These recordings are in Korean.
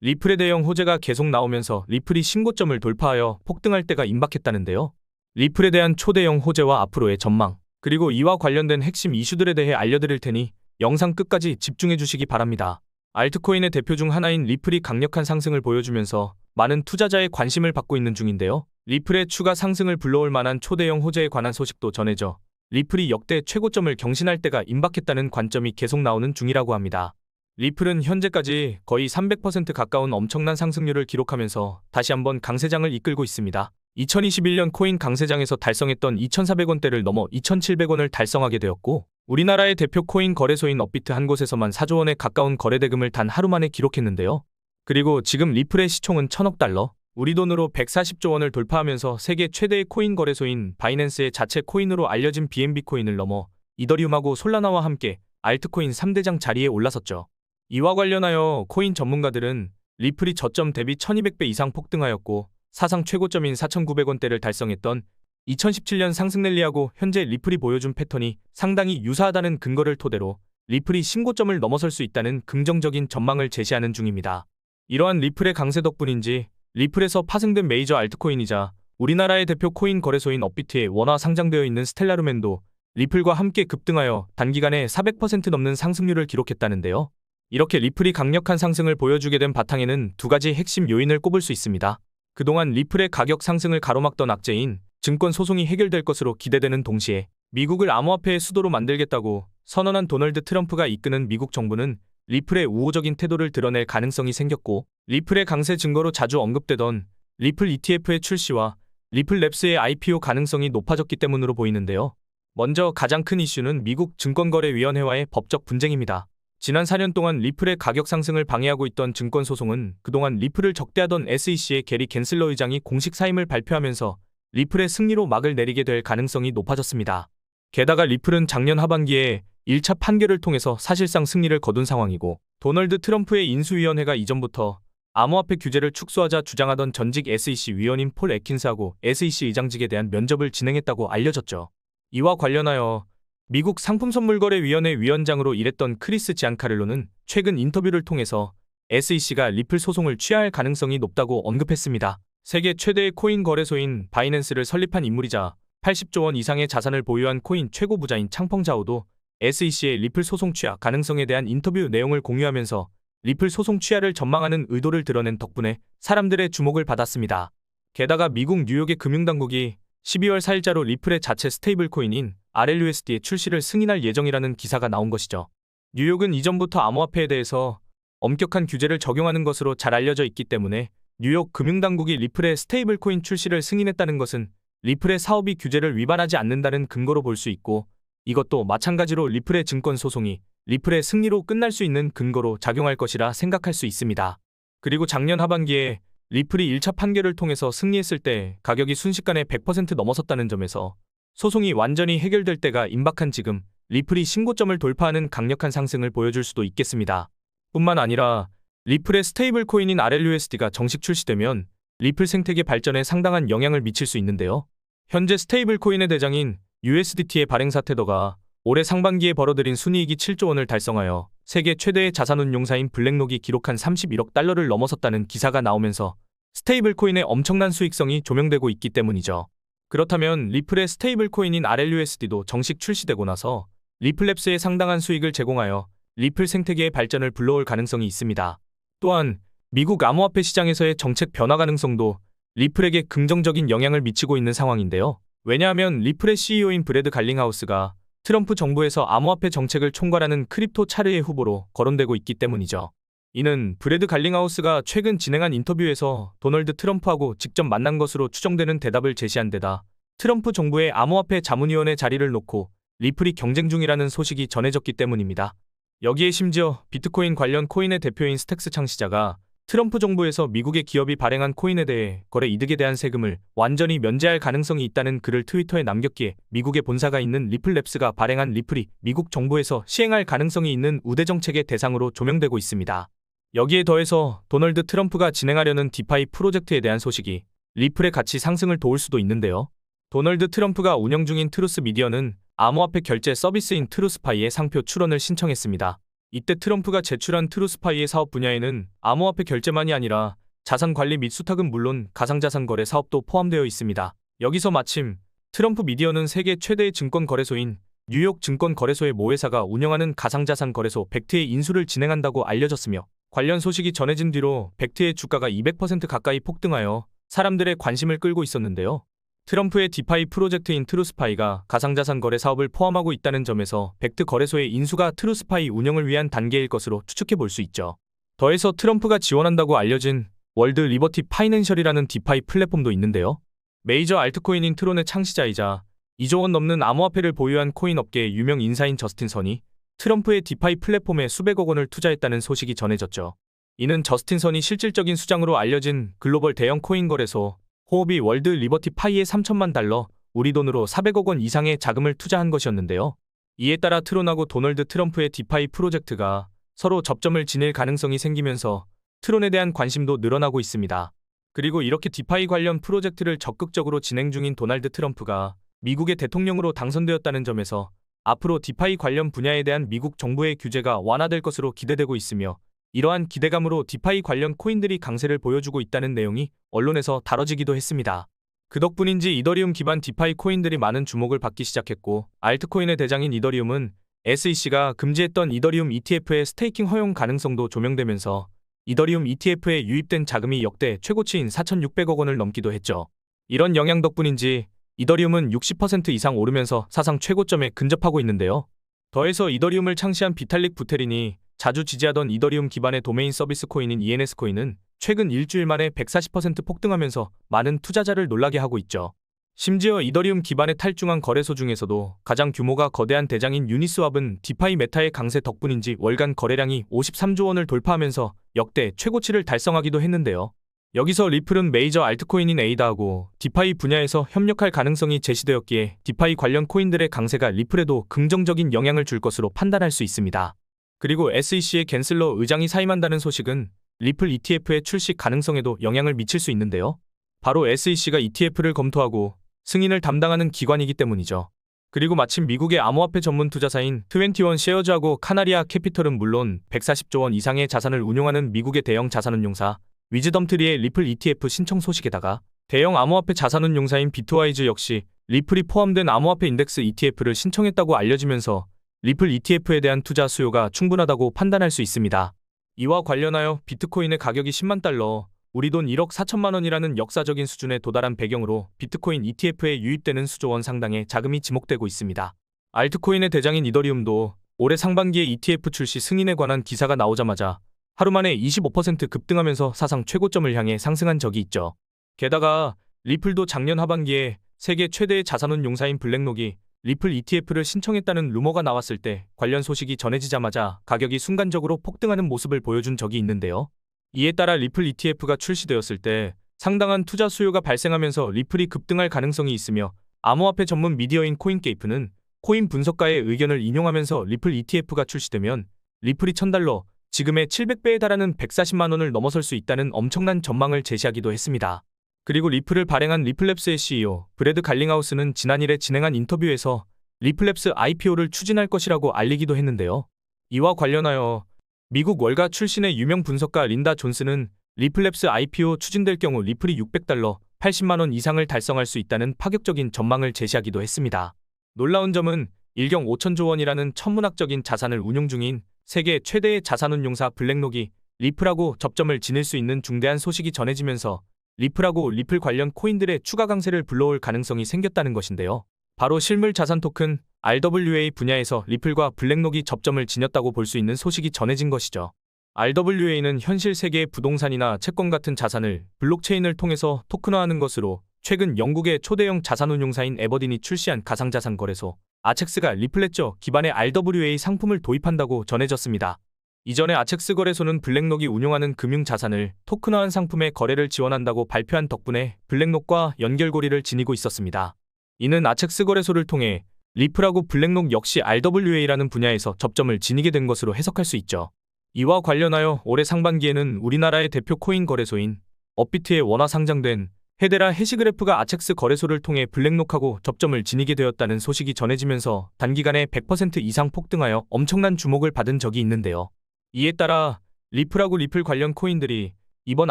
리플의 대형 호재가 계속 나오면서 리플이 신고점을 돌파하여 폭등할 때가 임박했다는데요. 리플에 대한 초대형 호재와 앞으로의 전망, 그리고 이와 관련된 핵심 이슈들에 대해 알려드릴 테니 영상 끝까지 집중해 주시기 바랍니다. 알트코인의 대표 중 하나인 리플이 강력한 상승을 보여주면서 많은 투자자의 관심을 받고 있는 중인데요. 리플의 추가 상승을 불러올 만한 초대형 호재에 관한 소식도 전해져 리플이 역대 최고점을 경신할 때가 임박했다는 관점이 계속 나오는 중이라고 합니다. 리플은 현재까지 거의 300% 가까운 엄청난 상승률을 기록하면서 다시 한번 강세장을 이끌고 있습니다. 2021년 코인 강세장에서 달성했던 2,400원대를 넘어 2,700원을 달성하게 되었고, 우리나라의 대표 코인 거래소인 업비트 한 곳에서만 4조 원에 가까운 거래대금을 단 하루 만에 기록했는데요. 그리고 지금 리플의 시총은 1,000억 달러, 우리 돈으로 140조 원을 돌파하면서 세계 최대의 코인 거래소인 바이낸스의 자체 코인으로 알려진 BNB 코인을 넘어 이더리움하고 솔라나와 함께 알트코인 3대장 자리에 올라섰죠. 이와 관련하여 코인 전문가들은 리플이 저점 대비 1200배 이상 폭등하였고 사상 최고점인 4,900원대를 달성했던 2017년 상승 랠리하고 현재 리플이 보여준 패턴이 상당히 유사하다는 근거를 토대로 리플이 신고점을 넘어설 수 있다는 긍정적인 전망을 제시하는 중입니다. 이러한 리플의 강세 덕분인지 리플에서 파생된 메이저 알트코인이자 우리나라의 대표 코인 거래소인 업비트에 원화 상장되어 있는 스텔라루멘도 리플과 함께 급등하여 단기간에 400% 넘는 상승률을 기록했다는데요. 이렇게 리플이 강력한 상승을 보여주게 된 바탕에는 두 가지 핵심 요인을 꼽을 수 있습니다. 그동안 리플의 가격 상승을 가로막던 악재인 증권 소송이 해결될 것으로 기대되는 동시에 미국을 암호화폐의 수도로 만들겠다고 선언한 도널드 트럼프가 이끄는 미국 정부는 리플의 우호적인 태도를 드러낼 가능성이 생겼고, 리플의 강세 증거로 자주 언급되던 리플 ETF의 출시와 리플랩스의 IPO 가능성이 높아졌기 때문으로 보이는데요. 먼저 가장 큰 이슈는 미국 증권거래위원회와의 법적 분쟁입니다. 지난 4년 동안 리플의 가격 상승을 방해하고 있던 증권 소송은 그동안 리플을 적대하던 SEC의 게리 겐슬러 의장이 공식 사임을 발표하면서 리플의 승리로 막을 내리게 될 가능성이 높아졌습니다. 게다가 리플은 작년 하반기에 1차 판결을 통해서 사실상 승리를 거둔 상황이고, 도널드 트럼프의 인수위원회가 이전부터 암호화폐 규제를 축소하자 주장하던 전직 SEC 위원인 폴 애킨스하고 SEC 의장직에 대한 면접을 진행했다고 알려졌죠. 이와 관련하여 미국 상품선물거래위원회 위원장으로 일했던 크리스 지안카를로는 최근 인터뷰를 통해서 SEC가 리플 소송을 취하할 가능성이 높다고 언급했습니다. 세계 최대의 코인 거래소인 바이낸스를 설립한 인물이자 80조 원 이상의 자산을 보유한 코인 최고 부자인 창펑자오도 SEC의 리플 소송 취하 가능성에 대한 인터뷰 내용을 공유하면서 리플 소송 취하를 전망하는 의도를 드러낸 덕분에 사람들의 주목을 받았습니다. 게다가 미국 뉴욕의 금융당국이 12월 4일자로 리플의 자체 스테이블 코인인 RLUSD의 출시를 승인할 예정이라는 기사가 나온 것이죠. 뉴욕은 이전부터 암호화폐에 대해서 엄격한 규제를 적용하는 것으로 잘 알려져 있기 때문에 뉴욕 금융당국이 리플의 스테이블 코인 출시를 승인했다는 것은 리플의 사업이 규제를 위반하지 않는다는 근거로 볼 수 있고, 이것도 마찬가지로 리플의 증권 소송이 리플의 승리로 끝날 수 있는 근거로 작용할 것이라 생각할 수 있습니다. 그리고 작년 하반기에 리플이 1차 판결을 통해서 승리했을 때 가격이 순식간에 100% 넘어섰다는 점에서 소송이 완전히 해결될 때가 임박한 지금 리플이 신고점을 돌파하는 강력한 상승을 보여줄 수도 있겠습니다. 뿐만 아니라 리플의 스테이블 코인인 RLUSD가 정식 출시되면 리플 생태계 발전에 상당한 영향을 미칠 수 있는데요. 현재 스테이블 코인의 대장인 USDT의 발행사 테더가 올해 상반기에 벌어들인 순이익이 7조 원을 달성하여 세계 최대의 자산운용사인 블랙록이 기록한 31억 달러를 넘어섰다는 기사가 나오면서 스테이블 코인의 엄청난 수익성이 조명되고 있기 때문이죠. 그렇다면 리플의 스테이블 코인인 RLUSD도 정식 출시되고 나서 리플랩스에 상당한 수익을 제공하여 리플 생태계의 발전을 불러올 가능성이 있습니다. 또한 미국 암호화폐 시장에서의 정책 변화 가능성도 리플에게 긍정적인 영향을 미치고 있는 상황인데요. 왜냐하면 리플의 CEO인 브래드 갈링하우스가 트럼프 정부에서 암호화폐 정책을 총괄하는 크립토 차르의 후보로 거론되고 있기 때문이죠. 이는 브래드 갈링하우스가 최근 진행한 인터뷰에서 도널드 트럼프하고 직접 만난 것으로 추정되는 대답을 제시한 데다 트럼프 정부의 암호화폐 자문위원회 자리를 놓고 리플이 경쟁 중이라는 소식이 전해졌기 때문입니다. 여기에 심지어 비트코인 관련 코인의 대표인 스택스 창시자가 트럼프 정부에서 미국의 기업이 발행한 코인에 대해 거래 이득에 대한 세금을 완전히 면제할 가능성이 있다는 글을 트위터에 남겼기에 미국의 본사가 있는 리플랩스가 발행한 리플이 미국 정부에서 시행할 가능성이 있는 우대 정책의 대상으로 조명되고 있습니다. 여기에 더해서 도널드 트럼프가 진행하려는 디파이 프로젝트에 대한 소식이 리플의 가치 상승을 도울 수도 있는데요. 도널드 트럼프가 운영 중인 트루스 미디어는 암호화폐 결제 서비스인 트루스파이의 상표 출원을 신청했습니다. 이때 트럼프가 제출한 트루스파이의 사업 분야에는 암호화폐 결제만이 아니라 자산관리 및 수탁은 물론 가상자산 거래 사업도 포함되어 있습니다. 여기서 마침 트럼프 미디어는 세계 최대의 증권거래소인 뉴욕 증권거래소의 모회사가 운영하는 가상자산 거래소 벡트의 인수를 진행한다고 알려졌으며 관련 소식이 전해진 뒤로 벡트의 주가가 200% 가까이 폭등하여 사람들의 관심을 끌고 있었는데요. 트럼프의 디파이 프로젝트인 트루스파이가 가상자산 거래 사업을 포함하고 있다는 점에서 벡트 거래소의 인수가 트루스파이 운영을 위한 단계일 것으로 추측해 볼 수 있죠. 더해서 트럼프가 지원한다고 알려진 월드 리버티 파이낸셜이라는 디파이 플랫폼도 있는데요. 메이저 알트코인인 트론의 창시자이자 2조 원 넘는 암호화폐를 보유한 코인 업계의 유명 인사인 저스틴 선이 트럼프의 디파이 플랫폼에 수백억 원을 투자했다는 소식이 전해졌죠. 이는 저스틴 선이 실질적인 수장으로 알려진 글로벌 대형 코인 거래소 호흡이 월드 리버티 파이에 3천만 달러, 우리 돈으로 400억 원 이상의 자금을 투자한 것이었는데요. 이에 따라 트론하고 도널드 트럼프의 디파이 프로젝트가 서로 접점을 지닐 가능성이 생기면서 트론에 대한 관심도 늘어나고 있습니다. 그리고 이렇게 디파이 관련 프로젝트를 적극적으로 진행 중인 도널드 트럼프가 미국의 대통령으로 당선되었다는 점에서 앞으로 디파이 관련 분야에 대한 미국 정부의 규제가 완화될 것으로 기대되고 있으며 이러한 기대감으로 디파이 관련 코인들이 강세를 보여주고 있다는 내용이 언론에서 다뤄지기도 했습니다. 그 덕분인지 이더리움 기반 디파이 코인들이 많은 주목을 받기 시작했고 알트코인의 대장인 이더리움은 SEC가 금지했던 이더리움 ETF의 스테이킹 허용 가능성도 조명되면서 이더리움 ETF에 유입된 자금이 역대 최고치인 4,600억 원을 넘기도 했죠. 이런 영향 덕분인지 이더리움은 60% 이상 오르면서 사상 최고점에 근접하고 있는데요. 더해서 이더리움을 창시한 비탈릭 부테린이 자주 지지하던 이더리움 기반의 도메인 서비스 코인인 ENS 코인은 최근 일주일 만에 140% 폭등하면서 많은 투자자를 놀라게 하고 있죠. 심지어 이더리움 기반의 탈중앙 거래소 중에서도 가장 규모가 거대한 대장인 유니스왑은 디파이 메타의 강세 덕분인지 월간 거래량이 53조 원을 돌파하면서 역대 최고치를 달성하기도 했는데요. 여기서 리플은 메이저 알트코인인 에이다하고 디파이 분야에서 협력할 가능성이 제시되었기에 디파이 관련 코인들의 강세가 리플에도 긍정적인 영향을 줄 것으로 판단할 수 있습니다. 그리고 SEC의 갠슬러 의장이 사임한다는 소식은 리플 ETF의 출시 가능성에도 영향을 미칠 수 있는데요. 바로 SEC가 ETF를 검토하고 승인을 담당하는 기관이기 때문이죠. 그리고 마침 미국의 암호화폐 전문 투자사인 21 쉐어즈하고 카나리아 캐피털은 물론 140조 원 이상의 자산을 운용하는 미국의 대형 자산운용사 위즈덤트리의 리플 ETF 신청 소식에다가 대형 암호화폐 자산운용사인 비트와이즈 역시 리플이 포함된 암호화폐 인덱스 ETF를 신청했다고 알려지면서 리플 ETF에 대한 투자 수요가 충분하다고 판단할 수 있습니다. 이와 관련하여 비트코인의 가격이 10만 달러, 우리 돈 1억 4천만 원이라는 역사적인 수준에 도달한 배경으로 비트코인 ETF에 유입되는 수조 원 상당의 자금이 지목되고 있습니다. 알트코인의 대장인 이더리움도 올해 상반기에 ETF 출시 승인에 관한 기사가 나오자마자 하루 만에 25% 급등하면서 사상 최고점을 향해 상승한 적이 있죠. 게다가 리플도 작년 하반기에 세계 최대의 자산운용사인 블랙록이 리플 ETF를 신청했다는 루머가 나왔을 때 관련 소식이 전해지자마자 가격이 순간적으로 폭등하는 모습을 보여준 적이 있는데요. 이에 따라 리플 ETF가 출시되었을 때 상당한 투자 수요가 발생하면서 리플이 급등할 가능성이 있으며 암호화폐 전문 미디어인 코인게이프는 코인 분석가의 의견을 인용하면서 리플 ETF가 출시되면 리플이 1,000달러, 지금의 700배에 달하는 140만 원을 넘어설 수 있다는 엄청난 전망을 제시하기도 했습니다. 그리고 리플을 발행한 리플랩스의 CEO 브래드 갈링하우스는 지난 1일 진행한 인터뷰에서 리플랩스 IPO를 추진할 것이라고 알리기도 했는데요. 이와 관련하여 미국 월가 출신의 유명 분석가 린다 존스는 리플랩스 IPO 추진될 경우 리플이 600달러, 80만 원 이상을 달성할 수 있다는 파격적인 전망을 제시하기도 했습니다. 놀라운 점은 1경 5천조 원이라는 천문학적인 자산을 운용 중인 세계 최대의 자산운용사 블랙록이 리플하고 접점을 지닐 수 있는 중대한 소식이 전해지면서 리플하고 리플 관련 코인들의 추가 강세를 불러올 가능성이 생겼다는 것인데요. 바로 실물 자산 토큰 RWA 분야에서 리플과 블랙록이 접점을 지녔다고 볼 수 있는 소식이 전해진 것이죠. RWA는 현실 세계의 부동산이나 채권 같은 자산을 블록체인을 통해서 토큰화하는 것으로 최근 영국의 초대형 자산운용사인 에버딘이 출시한 가상자산 거래소 아첵스가 리플레저 기반의 RWA 상품을 도입한다고 전해졌습니다. 이전에 아첵스 거래소는 블랙록이 운용하는 금융자산을 토큰화한 상품의 거래를 지원한다고 발표한 덕분에 블랙록과 연결고리를 지니고 있었습니다. 이는 아첵스 거래소를 통해 리플하고 블랙록 역시 RWA라는 분야에서 접점을 지니게 된 것으로 해석할 수 있죠. 이와 관련하여 올해 상반기에는 우리나라의 대표 코인 거래소인 업비트에 원화 상장된 헤데라 해시그래프가 아첵스 거래소를 통해 블랙록하고 접점을 지니게 되었다는 소식이 전해지면서 단기간에 100% 이상 폭등하여 엄청난 주목을 받은 적이 있는데요. 이에 따라 리플하고 리플 관련 코인들이 이번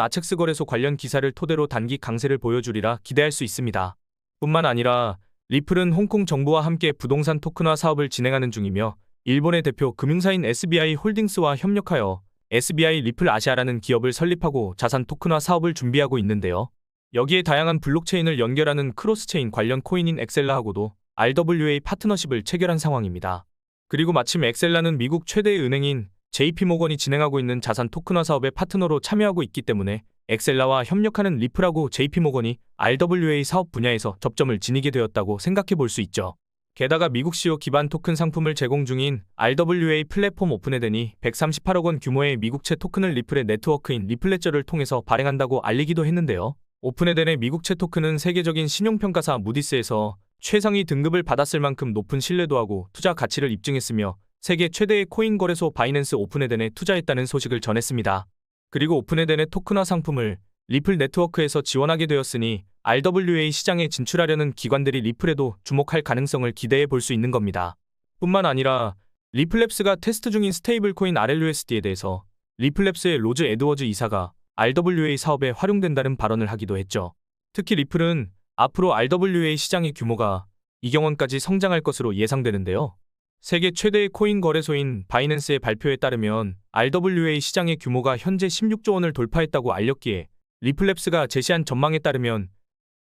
아첵스 거래소 관련 기사를 토대로 단기 강세를 보여주리라 기대할 수 있습니다. 뿐만 아니라 리플은 홍콩 정부와 함께 부동산 토큰화 사업을 진행하는 중이며 일본의 대표 금융사인 SBI 홀딩스와 협력하여 SBI 리플 아시아라는 기업을 설립하고 자산 토큰화 사업을 준비하고 있는데요. 여기에 다양한 블록체인을 연결하는 크로스체인 관련 코인인 엑셀라하고도 RWA 파트너십을 체결한 상황입니다. 그리고 마침 엑셀라는 미국 최대의 은행인 JP모건이 진행하고 있는 자산 토큰화 사업의 파트너로 참여하고 있기 때문에 엑셀라와 협력하는 리플하고 JP모건이 RWA 사업 분야에서 접점을 지니게 되었다고 생각해 볼 수 있죠. 게다가 미국 시효 기반 토큰 상품을 제공 중인 RWA 플랫폼 오픈에덴이 138억 원 규모의 미국채 토큰을 리플의 네트워크인 리플레저를 통해서 발행한다고 알리기도 했는데요. 오픈에덴의 미국채 토큰은 세계적인 신용평가사 무디스에서 최상위 등급을 받았을 만큼 높은 신뢰도하고 투자 가치를 입증했으며 세계 최대의 코인 거래소 바이낸스 오픈에덴에 투자했다는 소식을 전했습니다. 그리고 오픈에덴의 토큰화 상품을 리플 네트워크에서 지원하게 되었으니 RWA 시장에 진출하려는 기관들이 리플에도 주목할 가능성을 기대해 볼 수 있는 겁니다. 뿐만 아니라 리플랩스가 테스트 중인 스테이블 코인 RLUSD에 대해서 리플랩스의 로즈 에드워즈 이사가 RWA 사업에 활용된다는 발언을 하기도 했죠. 특히 리플은 앞으로 RWA 시장의 규모가 2경 원까지 성장할 것으로 예상되는데요. 세계 최대의 코인 거래소인 바이낸스의 발표에 따르면 RWA 시장의 규모가 현재 16조 원을 돌파했다고 알렸기에 리플랩스가 제시한 전망에 따르면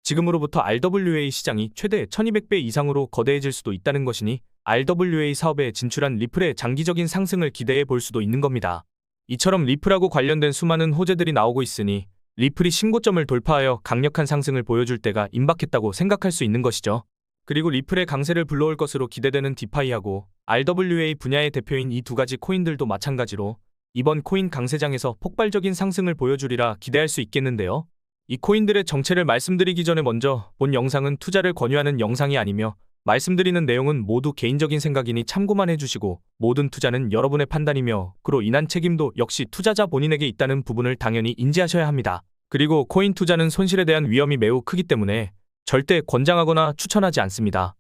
지금으로부터 RWA 시장이 최대 1200배 이상으로 거대해질 수도 있다는 것이니 RWA 사업에 진출한 리플의 장기적인 상승을 기대해 볼 수도 있는 겁니다. 이처럼 리플하고 관련된 수많은 호재들이 나오고 있으니 리플이 신고점을 돌파하여 강력한 상승을 보여줄 때가 임박했다고 생각할 수 있는 것이죠. 그리고 리플의 강세를 불러올 것으로 기대되는 디파이하고 RWA 분야의 대표인 이 두 가지 코인들도 마찬가지로 이번 코인 강세장에서 폭발적인 상승을 보여주리라 기대할 수 있겠는데요. 이 코인들의 정체를 말씀드리기 전에 먼저 본 영상은 투자를 권유하는 영상이 아니며 말씀드리는 내용은 모두 개인적인 생각이니 참고만 해주시고 모든 투자는 여러분의 판단이며 그로 인한 책임도 역시 투자자 본인에게 있다는 부분을 당연히 인지하셔야 합니다. 그리고 코인 투자는 손실에 대한 위험이 매우 크기 때문에 절대 권장하거나 추천하지 않습니다.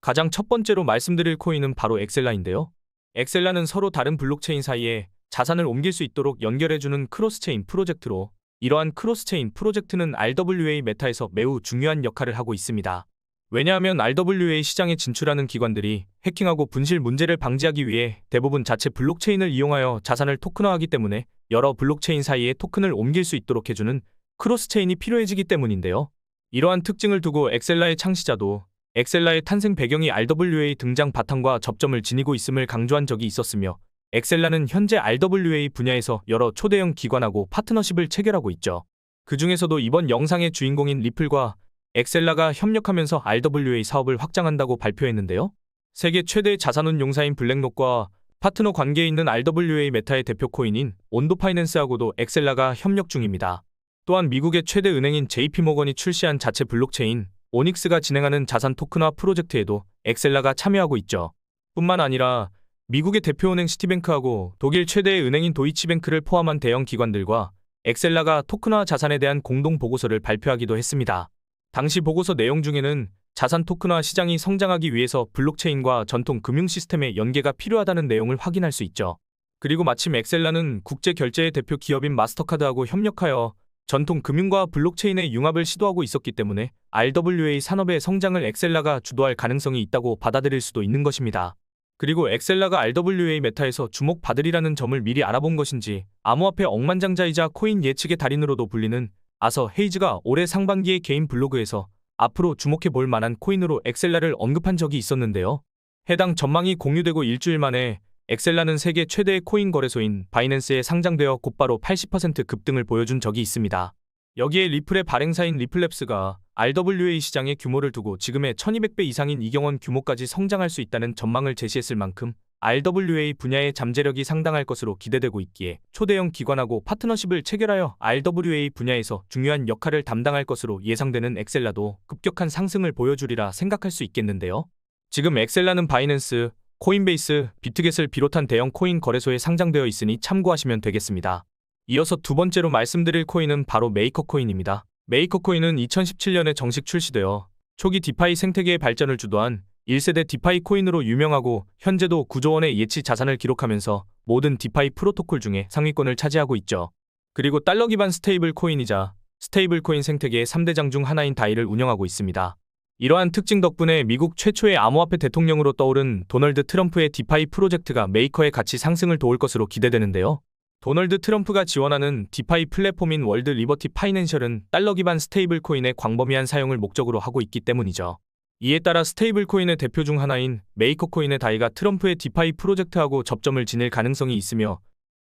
가장 첫 번째로 말씀드릴 코인은 바로 엑셀라인데요. 엑셀라는 서로 다른 블록체인 사이에 자산을 옮길 수 있도록 연결해주는 크로스체인 프로젝트로 이러한 크로스체인 프로젝트는 RWA 메타에서 매우 중요한 역할을 하고 있습니다. 왜냐하면 RWA 시장에 진출하는 기관들이 해킹하고 분실 문제를 방지하기 위해 대부분 자체 블록체인을 이용하여 자산을 토큰화하기 때문에 여러 블록체인 사이에 토큰을 옮길 수 있도록 해주는 크로스체인이 필요해지기 때문인데요. 이러한 특징을 두고 엑셀라의 창시자도 엑셀라의 탄생 배경이 RWA 등장 바탕과 접점을 지니고 있음을 강조한 적이 있었으며 엑셀라는 현재 RWA 분야에서 여러 초대형 기관하고 파트너십을 체결하고 있죠. 그 중에서도 이번 영상의 주인공인 리플과 엑셀라가 협력하면서 RWA 사업을 확장한다고 발표했는데요. 세계 최대 자산운용사인 블랙록과 파트너 관계에 있는 RWA 메타의 대표 코인인 온도파이낸스하고도 엑셀라가 협력 중입니다. 또한 미국의 최대 은행인 JP모건이 출시한 자체 블록체인 오닉스가 진행하는 자산 토큰화 프로젝트에도 엑셀라가 참여하고 있죠. 뿐만 아니라 미국의 대표은행 시티뱅크하고 독일 최대의 은행인 도이치뱅크를 포함한 대형 기관들과 엑셀라가 토큰화 자산에 대한 공동 보고서를 발표하기도 했습니다. 당시 보고서 내용 중에는 자산 토큰화 시장이 성장하기 위해서 블록체인과 전통 금융 시스템의 연계가 필요하다는 내용을 확인할 수 있죠. 그리고 마침 엑셀라는 국제 결제의 대표 기업인 마스터카드하고 협력하여 전통 금융과 블록체인의 융합을 시도하고 있었기 때문에 RWA 산업의 성장을 엑셀라가 주도할 가능성이 있다고 받아들일 수도 있는 것입니다. 그리고 엑셀라가 RWA 메타에서 주목받으리라는 점을 미리 알아본 것인지 암호화폐 억만장자이자 코인 예측의 달인으로도 불리는 아서 헤이즈가 올해 상반기에 개인 블로그에서 앞으로 주목해 볼 만한 코인으로 엑셀라를 언급한 적이 있었는데요. 해당 전망이 공유되고 일주일 만에 엑셀라는 세계 최대의 코인 거래소인 바이낸스에 상장되어 곧바로 80% 급등을 보여준 적이 있습니다. 여기에 리플의 발행사인 리플랩스가 RWA 시장의 규모를 두고 지금의 1200배 이상인 2경 원 규모까지 성장할 수 있다는 전망을 제시했을 만큼 RWA 분야의 잠재력이 상당할 것으로 기대되고 있기에 초대형 기관하고 파트너십을 체결하여 RWA 분야에서 중요한 역할을 담당할 것으로 예상되는 엑셀라도 급격한 상승을 보여주리라 생각할 수 있겠는데요. 지금 엑셀라는 바이낸스, 코인베이스, 비트겟을 비롯한 대형 코인 거래소에 상장되어 있으니 참고하시면 되겠습니다. 이어서 두 번째로 말씀드릴 코인은 바로 메이커 코인입니다. 메이커 코인은 2017년에 정식 출시되어 초기 디파이 생태계의 발전을 주도한 1세대 디파이 코인으로 유명하고 현재도 9조 원의 예치 자산을 기록하면서 모든 디파이 프로토콜 중에 상위권을 차지하고 있죠. 그리고 달러 기반 스테이블 코인이자 스테이블 코인 생태계의 3대장 중 하나인 다이를 운영하고 있습니다. 이러한 특징 덕분에 미국 최초의 암호화폐 대통령으로 떠오른 도널드 트럼프의 디파이 프로젝트가 메이커의 가치 상승을 도울 것으로 기대되는데요. 도널드 트럼프가 지원하는 디파이 플랫폼인 월드 리버티 파이낸셜은 달러 기반 스테이블 코인의 광범위한 사용을 목적으로 하고 있기 때문이죠. 이에 따라 스테이블 코인의 대표 중 하나인 메이커 코인의 다이가 트럼프의 디파이 프로젝트하고 접점을 지닐 가능성이 있으며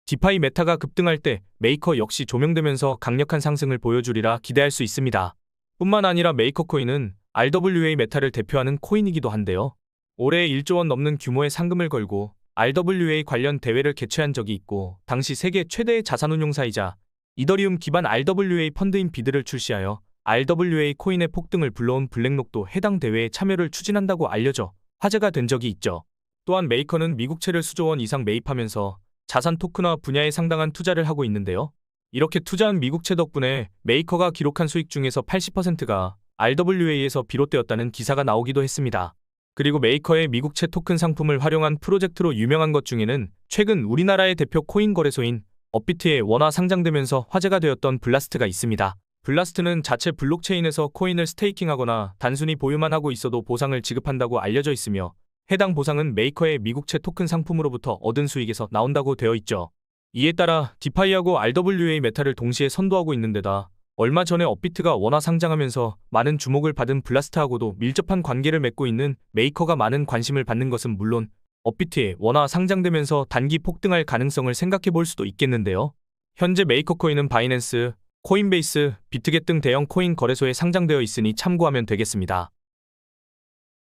디파이 메타가 급등할 때 메이커 역시 조명되면서 강력한 상승을 보여주리라 기대할 수 있습니다. 뿐만 아니라 메이커 코인은 RWA 메타를 대표하는 코인이기도 한데요. 올해 1조 원 넘는 규모의 상금을 걸고 RWA 관련 대회를 개최한 적이 있고 당시 세계 최대의 자산운용사이자 이더리움 기반 RWA 펀드인 비드를 출시하여 RWA 코인의 폭등을 불러온 블랙록도 해당 대회에 참여를 추진한다고 알려져 화제가 된 적이 있죠. 또한 메이커는 미국채를 수조 원 이상 매입하면서 자산 토큰화 분야에 상당한 투자를 하고 있는데요. 이렇게 투자한 미국채 덕분에 메이커가 기록한 수익 중에서 80%가 RWA에서 비롯되었다는 기사가 나오기도 했습니다. 그리고 메이커의 미국채 토큰 상품을 활용한 프로젝트로 유명한 것 중에는 최근 우리나라의 대표 코인 거래소인 업비트에 원화 상장되면서 화제가 되었던 블라스트가 있습니다. 블라스트는 자체 블록체인에서 코인을 스테이킹하거나 단순히 보유만 하고 있어도 보상을 지급한다고 알려져 있으며 해당 보상은 메이커의 미국채 토큰 상품으로부터 얻은 수익에서 나온다고 되어 있죠. 이에 따라 디파이하고 RWA 메타를 동시에 선도하고 있는 데다 얼마 전에 업비트가 원화 상장하면서 많은 주목을 받은 블라스트하고도 밀접한 관계를 맺고 있는 메이커가 많은 관심을 받는 것은 물론 업비트에 원화 상장되면서 단기 폭등할 가능성을 생각해 볼 수도 있겠는데요. 현재 메이커 코인은 바이낸스, 코인베이스, 비트겟 등 대형 코인 거래소에 상장되어 있으니 참고하면 되겠습니다.